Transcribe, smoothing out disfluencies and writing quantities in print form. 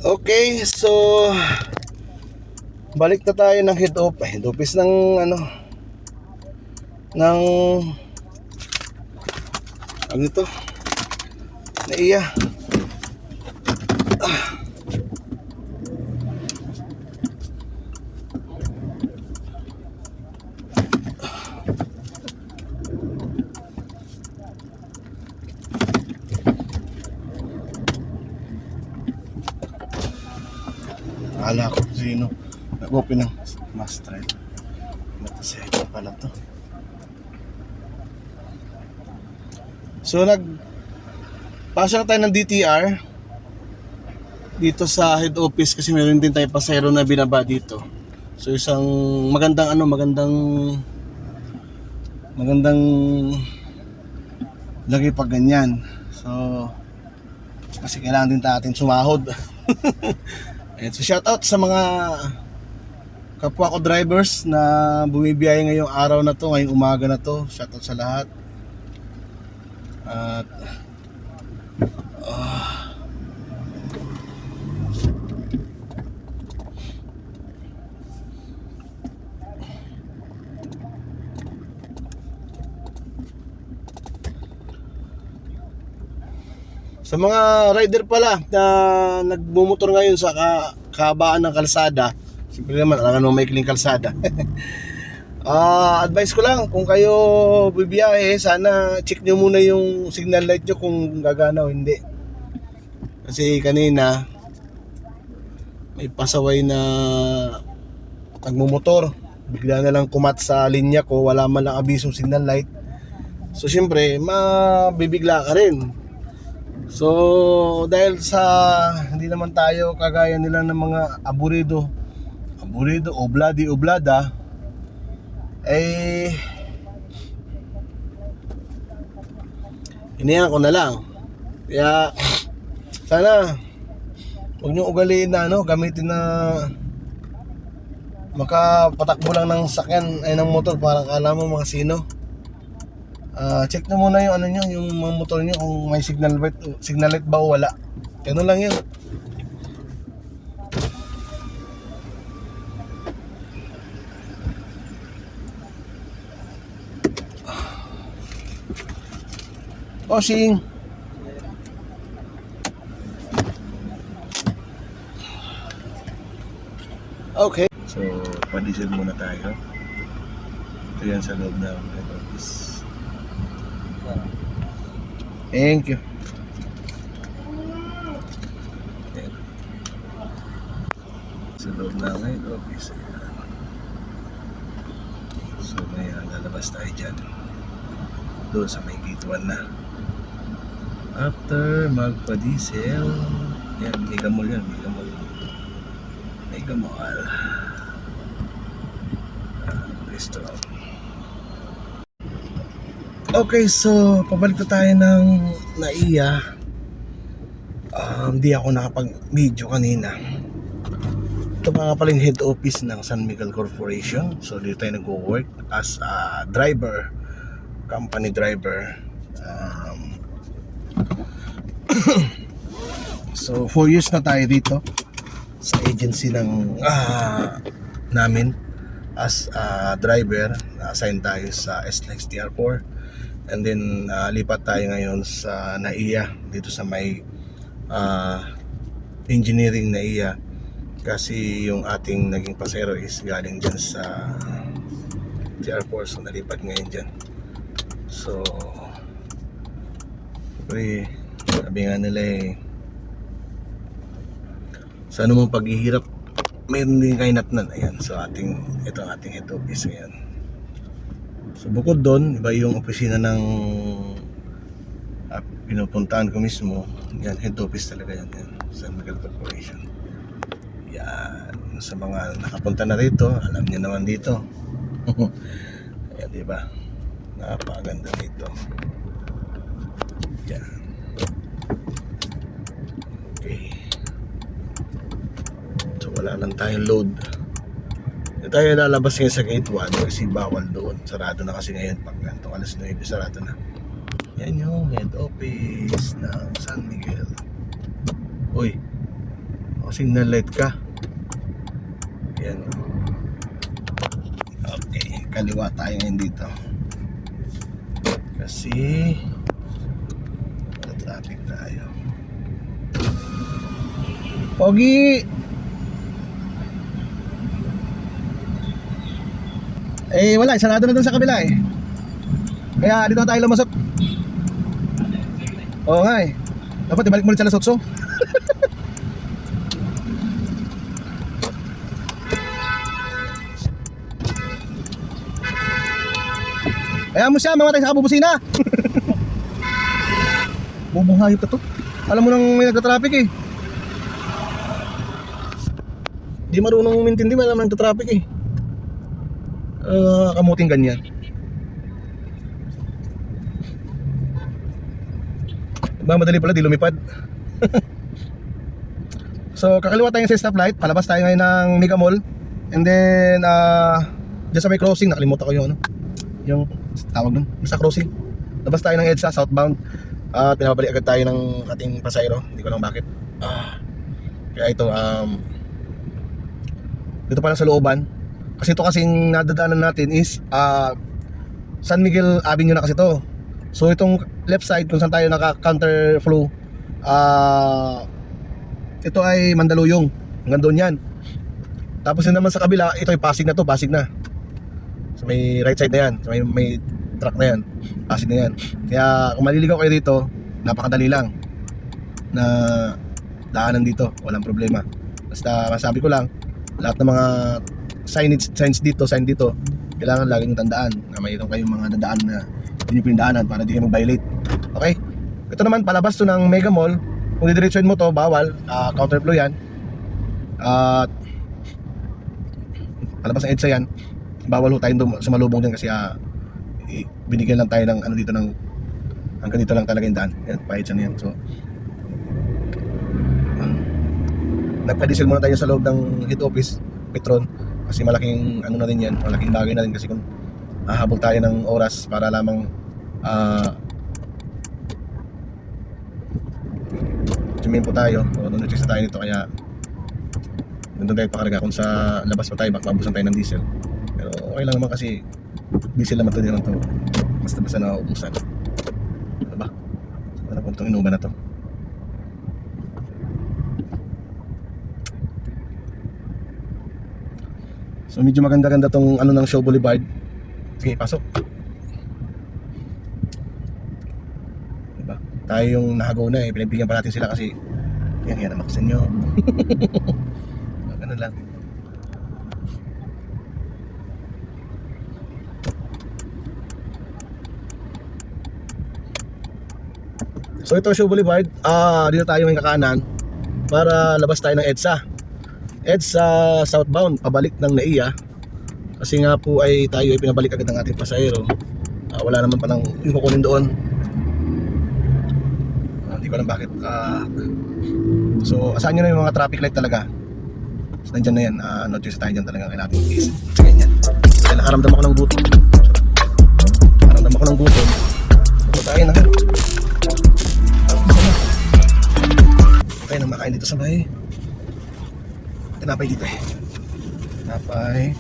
Okay, so balik na tayo ng head office ng ng ano ito? NAIA. Akala ko sino nag-open ng master. Mataseco pala to. So pasa na tayo ng DTR dito sa head office kasi meron din tayong pasero na binaba dito. So isang magandang lagay pag ganyan. So kasi kailangan din natin sumahod. And so shout out sa mga kapwa ko drivers na bumibiyahe ngayong araw na to, ngayong umaga na to. Shout out sa lahat. At sa mga rider pala na nagmumotor ngayon sa kahabaan ng kalsada, siyempre naman, alam naman may maikling kalsada. Advice ko lang, kung kayo bibiyahe, sana check nyo muna yung signal light nyo kung gagana o hindi. Kasi kanina, may pasaway na nagmumotor, bigla na lang kumat sa linya ko, wala man lang abisong signal light. So siyempre, mabibigla ka rin. So dahil sa hindi naman tayo kagaya nila ng mga aburido oblada, iniyan ko na lang. Kaya sana huwag nyo ugaliin na gamitin na makapatakbo lang ng sakyan ay ng motor, parang kala mo mga sino. Check na muna yung yung mga motor nyo kung may signal light ba o wala. Ganun lang yun. Bossing. Okay. So, pa-diesel muna tayo. Ito yan sa loob ng office. Thank you. Ayan. Sa loob ng head office. Ayan. So may lalabas tayo dyan. Doon sa may gate 1 na. After magpa-diesel. Yan, Mega Mall yan. Mega Mall. Restaurant. Okay, so pabalik na tayo ng NAIA. Hindi ako nakapag-video kanina. Ito pa nga pala yung head office ng San Miguel Corporation. So dito tayo nag-work as a driver, company driver. So 4 years na tayo dito sa agency ng namin as a driver. Na-assign tayo sa SLEX TR4. And then lipat tayo ngayon sa NAIA dito sa may engineering NAIA, kasi yung ating naging pasero is galing dyan sa TR4, so nalipat ngayon dyan. So sabi nga nila sa anumang paghihirap mayroon din kainatnan. Ayan, so ito ang ating head office ngayon. So bukod doon, iba yung opisina ng pinupuntahan ko mismo. Yan, head office talaga yan, San Miguel Corporation. Yan, sa mga nakapunta na rito, alam niyo naman dito. Ayan, diba? Napakaganda dito. Yan. Okay. So wala lang tayong load. Tayo lalabas ngayon sa gate 1 kasi bawal doon. Sarado na kasi ngayon pag gantong alas 9, sarado na. Yan yung head office ng San Miguel. Uy, signal light ka. Yan. Okay, kaliwa tayo ngayon dito. Kasi traffic tayo. Pogi! Eh wala, sarado na dun sa kabila eh. Kaya dito tayo lumusot. Oo nga eh. Dapat ibalik mo ulit sa Lasotso. Kaya mo siya, mamatay sa kabubusina. Bubong hayop na to. Alam mo nang may nagka-traffic eh. Di marunong umintindi, may naman nagka-traffic eh. Kamuting ganyan. Madali pala, di lumipad. So, kakaliwa tayo sa stoplight. Palabas tayo ngayon ng Mega Mall. And then, dyan sa may crossing, nakalimutan ko yung tawag nun, basta crossing. Labas tayo ng EDSA, southbound. Pinababalik agad tayo ng ating pasayro. Hindi ko lang bakit. Kaya ito, dito pala sa looban. Kasi ito kasing nadadaanan natin is San Miguel Avenue na kasi ito. So itong left side kung saan tayo naka-counter flow, ito ay Mandaluyong. Hanggang doon yan. Tapos yun naman sa kabila, ito ay Pasig na to, Pasig na. So may right side na yan, so may truck na yan, Pasig na yan. Kaya kung maliligaw kayo dito, napakadali lang na daanan dito, walang problema. Basta masabi ko lang, lahat ng mga signs dito, kailangan lagi nyo tandaan na mayroon kayong mga dadaan na hindi pinadaanan para di kayo mag-violate. Okay? Ito naman, palabas to ng Mega Mall. Kung didiretsuhin mo to, bawal, counterflow yan. At palabas ng EDSA yan. Bawal ho tayong sumalubong din kasi binigyan lang tayo ng ano dito ng hanggang dito lang talaga yung daan. Yan, pahit siya na yan. So nagpa-diesel muna tayo sa loob ng head office, Petron, kasi malaking ano na din yan, malaking bagay na din kasi kung hahabol tayo ng oras para lamang po tayo o nag-check tayo nito, kaya nandun tayo pakarga. Kung sa labas pa tayo, baka mabusan tayo ng diesel. Pero okay lang naman kasi diesel naman to, din naman to. Basta na ubusan. Diba? Ano po itong inuman na to? So medyo maganda-ganda tong ano ng Shaw Boulevard. Sige, pasok. Diba? Tayo yung nahagaw na eh. Pinagbigyan pa natin sila kasi yan naman kasi nyo. Ganun lang. So ito Shaw Boulevard, dito tayo yung kakanan para labas tayo ng EDSA southbound, pabalik ng NAIA. Kasi nga po ay tayo ay pinabalik agad ng ating pasahero. Wala naman palang yung kukunin doon. Hindi ko alam bakit. So asahan nyo na yung mga traffic light talaga. So nandyan na yan, notice tayo dyan talaga kailangan natin mag-isip. So ganyan. Kaya nakaramdam ako ng gutom. Nakaramdam ako ng gutom. So tayo na. Tayo na makain dito sa bahay. Tinapay dito eh. Tinapay.